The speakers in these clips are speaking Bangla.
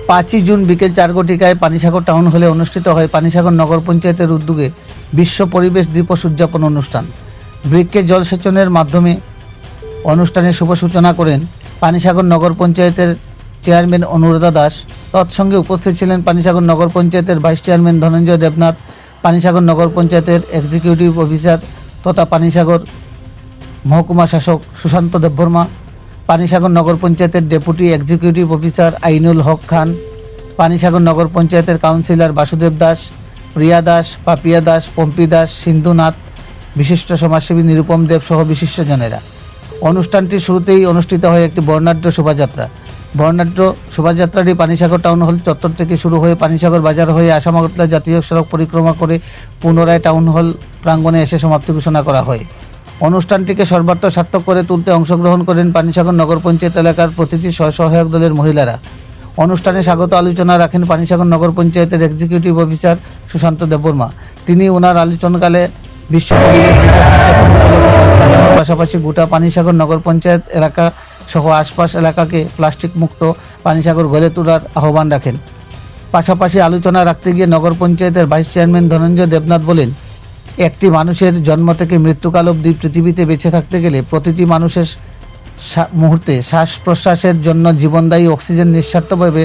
5ই জুন বিকেল 4 ঘটিকায় পানিসাগর টাউন হলে অনুষ্ঠিত হয় পানিসাগর নগর পঞ্চায়েতের উদ্যোগে বিশ্ব পরিবেশ দিবস উদযাপন অনুষ্ঠান। বৃক্ষে জলসেচনের মাধ্যমে অনুষ্ঠানের শুভ সূচনা করেন পানিসাগর নগর পঞ্চায়েতের চেয়ারম্যান অনুরাধা দাস। তৎসঙ্গে উপস্থিত ছিলেন পানিসাগর নগর পঞ্চায়েতের ভাইস চেয়ারম্যান ধনঞ্জয় দেবনাথ, পানিসাগর নগর পঞ্চায়েতের এক্সিকিউটিভ অফিসার তথা পানিসাগর মহকুমা শাসক সুশান্ত দেববর্মা, পানিসাগর নগর পঞ্চায়েতের ডেপুটি এক্সিকিউটিভ অফিসার আইনুল হক খান, পানিসাগর নগর পঞ্চায়েতের কাউন্সিলর বাসুদেব দাস, প্রিয়া দাস, পাপিয়া দাস, পম্পি দাস, সিন্ধুনাথ, বিশিষ্ট সমাজসেবী নিরুপম দেব সহ বিশিষ্টজনেরা। অনুষ্ঠানটির শুরুতেই অনুষ্ঠিত হয় একটি বর্ণাঢ্য শোভাযাত্রা। বর্ণাঢ্য শোভাযাত্রাটি পানিসাগর টাউন হল চত্বর থেকে শুরু হয়ে পানিসাগর বাজার হয়ে আসাম আগরতলা জাতীয় সড়ক পরিক্রমা করে পুনরায় টাউন হল প্রাঙ্গণে এসে সমাপ্তি ঘোষণা করা হয়। অনুষ্ঠানটিকে সর্বার্থ সার্থক করে তুলতে অংশগ্রহণ করেন পানিসাগর নগর পঞ্চায়েত এলাকার প্রতিটি সহায়ক দলের মহিলারা। অনুষ্ঠানে স্বাগত আলোচনা রাখেন পানিসাগর নগর পঞ্চায়েতের এক্সিকিউটিভ অফিসার সুশান্ত দেববর্মা। তিনি ওনার আলোচনাকালে বিশ্ব পরিবেশ দিবস উদযাপনের পাশাপাশি গোটা পানিসাগর নগর পঞ্চায়েত এলাকা সহ আশপাশ এলাকাকে প্লাস্টিক মুক্ত পানিসাগর গড়ে তোলার আহ্বান রাখেন। পাশাপাশি আলোচনা রাখতে গিয়ে নগর পঞ্চায়েতের ভাইস চেয়ারম্যান ধনঞ্জয় দেবনাথ বলেন, একটি মানুষের জন্ম থেকে মৃত্যুকাল অবধি পৃথিবীতে বেঁচে থাকতে গেলে প্রতিটি মানুষের মুহূর্তে শ্বাস প্রশ্বাসের জন্য জীবনদায়ী অক্সিজেন নিঃস্বার্থভাবে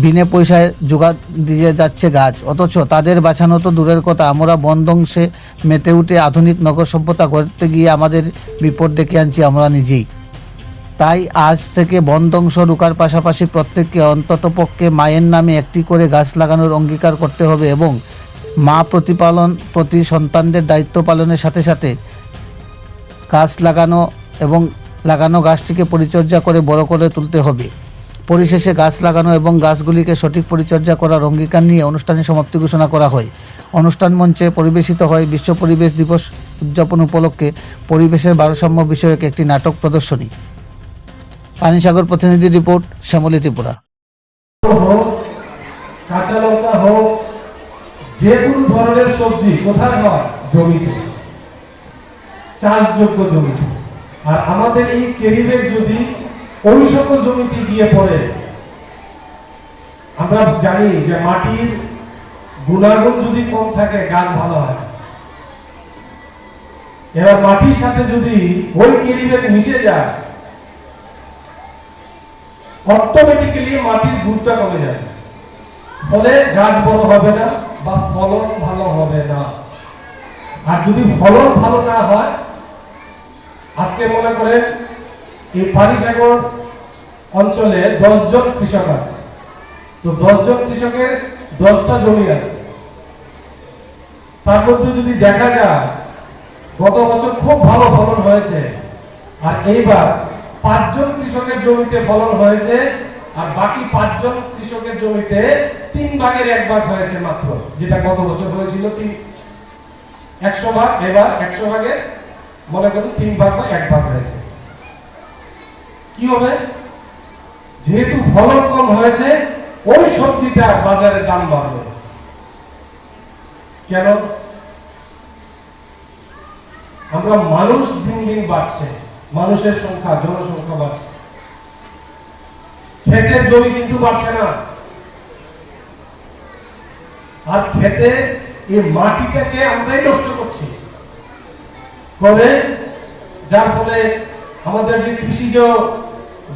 বিনা পয়সায় যোগান দিয়ে যাচ্ছে গাছ, অথচ তাদের বাঁচানো তো দূরের কথা, আমরা বন ধ্বংসে মেতে উঠে আধুনিক নগর সভ্যতা গড়তে গিয়ে আমাদের বিপদ ডেকে আনছি আমরা নিজেই। তাই আজ থেকে বন ধ্বংস রোকার পাশাপাশি প্রত্যেককে অন্ততপক্ষে মায়ের নামে একটি করে গাছ লাগানোর অঙ্গীকার করতে হবে এবং মা প্রতি সন্তানদের দায়িত্ব পালনের সাথে সাথে গাছ লাগানো এবং লাগানো গাছটিকে পরিচর্যা করে বড় করে তুলতে হবে। পরিশেষে গাছ লাগানো এবং গাছগুলিকে সঠিক পরিচর্যা করার অঙ্গীকার নিয়ে অনুষ্ঠানের সমাপ্তি ঘোষণা করা হয়। অনুষ্ঠান মঞ্চে পরিবেশিত হয় বিশ্ব পরিবেশ দিবস উদযাপন উপলক্ষে পরিবেশের ভারসাম্য বিষয়ক একটি নাটক প্রদর্শনী। পানিসাগর প্রতিনিধি রিপোর্ট, শ্যামলী ত্রিপুরা। কাঁচা লঙ্কা হোক, যে কোনো ধরনের সবজি কোথায় হয়? জমিতে, চাষযোগ্য জমিতে। আর আমাদের এই ক্যারিব্যাগ যদি ওই সকল জমিতে গিয়ে পড়ে, আমরা জানি যে মাটির গুণাগুণ যদি কম থাকে গাছ ভালো হয়। এবার মাটির সাথে যদি ওই ক্যারিব্যাগ মিশে যায়, অটোমেটিক্যালি মাটির গুণটা কমে যায়, ফলে গাছ বড় হবে না বা ফলন ভালো হবে না। আর যদি ফলন ভালো না হয়, আজকে মনে করেন এই পানিসাগর অঞ্চলে 10 জন কৃষক আছে, তো 10 জন কৃষকের 10টা জমি আছে। তার মধ্যে যদি দেখা যায় গত বছর খুব ভালো ফলন হয়েছে, আর এইবার 5 জন কৃষকের জমিতে ফলন হয়েছে, আর বাকি 5 জন কৃষকের জমিতে 3 ভাগের 1 ভাগ হয়েছে মাত্র, যেটা গত বছর হয়েছিল 100 ভাগ, এবার 100 ভাগের মনে করুন 3 ভাগ বা 1 ভাগ হয়েছে। কি হবে? যেহেতু ফলন কম হয়েছে, ওই সবজিটা বাজারে দাম বাড়বে। কেন? আমরা মানুষ দিন দিন বাড়ছে, মানুষের সংখ্যা, জনসংখ্যা বাড়ছে, ক্ষেতের জমি কিন্তু বাড়ছে না। আর ক্ষেতে এই মাটিটাকে আমরাই নষ্ট করছি করে, যার ফলে আমাদের যে কৃষিজ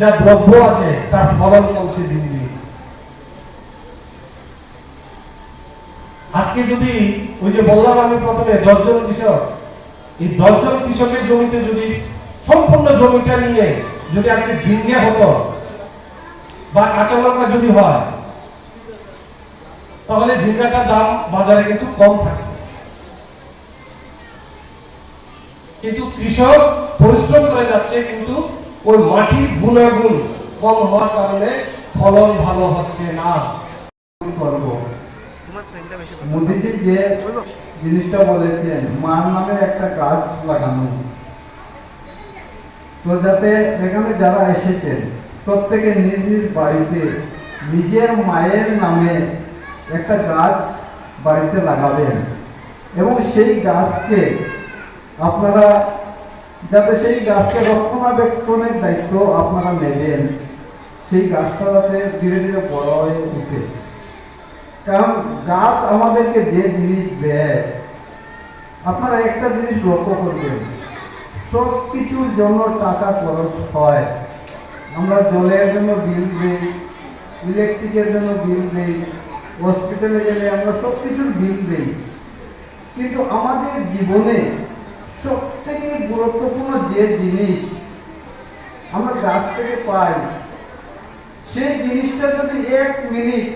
যা দ্রব্য আছে তার ফলন কমছে দিন দিন। আজকে যদি ওই যে বললাম আমি প্রথমে 10 জন কৃষক, এই 10 জন কৃষকের জমিতে যদি সম্পূর্ণ জমিটা নিয়ে যদি আজকে ঝিঙ্গে হতো বা কাঁচা লঙ্কা যদি হয়, তাহলে ঝিঙ্গাটার দাম বাজারে কিন্তু কম থাকে। কিন্তু কৃষক পরিশ্রম করে যাচ্ছে, কিন্তু ওই মাটির গুণাগুণ কম হওয়ার কারণে ফলন ভালো হচ্ছে না। মোদিজি যে জিনিসটা বলেছেন, মার নামে একটা গাছ লাগানো, তো যাতে এখানে যারা এসেছেন প্রত্যেকে নিজ নিজ বাড়িতে নিজের মায়ের নামে একটা গাছ বাড়িতে লাগাবেন এবং সেই গাছকে আপনারা যাতে সেই গাছকে রক্ষণাবেক্ষণের দায়িত্ব আপনারা নেবেন, সেই গাছটা যাতে ধীরে ধীরে বড় হয়ে উঠে। কারণ গাছ আমাদেরকে যে জিনিস দেয়, আপনারা একটা জিনিস লক্ষ্য করবেন, সব কিছুর জন্য টাকা খরচ হয়। আমরা জলের জন্য বিল দিই, ইলেকট্রিকের জন্য বিল দিই, হসপিটালে গেলে আমরা সব কিছুর বিল দিই, কিন্তু আমাদের জীবনে সব থেকে গুরুত্বপূর্ণ যে জিনিস আমরা গাছ থেকে পাই, সেই জিনিসটা যদি 1 মিনিট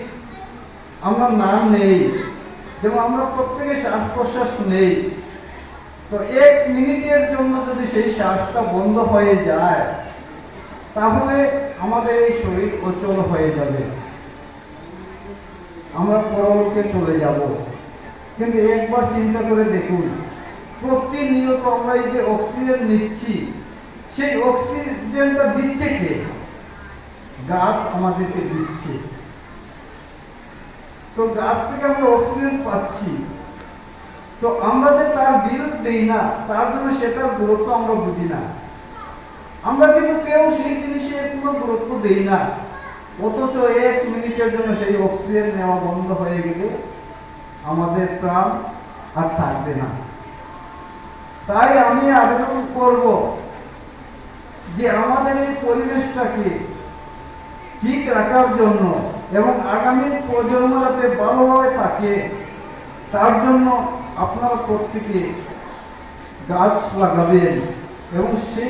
আমরা না নেই, যেমন আমরা প্রত্যেকে শ্বাস প্রশ্বাস নেই, তো 1 মিনিটের জন্য যদি সেই শ্বাসটা বন্ধ হয়ে যায়, তাহলে আমাদের এই শরীর অচল হয়ে যাবে, আমরা পরলোকে চলে যাব। কিন্তু একবার চিন্তা করে দেখুন, প্রতিনিয়ত আমরা এই যে অক্সিজেন নিচ্ছি, সেই অক্সিজেনটা দিচ্ছে কে? গাছ আমাদেরকে দিচ্ছে। তো গাছ থেকে আমরা অক্সিজেন পাচ্ছি, তো আমরা যে তার বিল দেই না, তার জন্য সেটার গুরুত্ব আমরা বুঝি না। আমরা কিন্তু কেউ সেই জিনিসের কোনো গুরুত্ব দেই না, অথচ 1 মিনিটের জন্য সেই অক্সিজেন নেওয়া বন্ধ হয়ে গেলে আমাদের প্রাণ আর থাকবে না। তাই আমি আবেদন করব যে আমাদের এই পরিবেশটাকে ঠিক রাখার জন্য এবং আগামী প্রজন্ম যাতে ভালোভাবে থাকে, তার জন্য আপনারা প্রত্যেকে গাছ লাগাবেন এবং সেই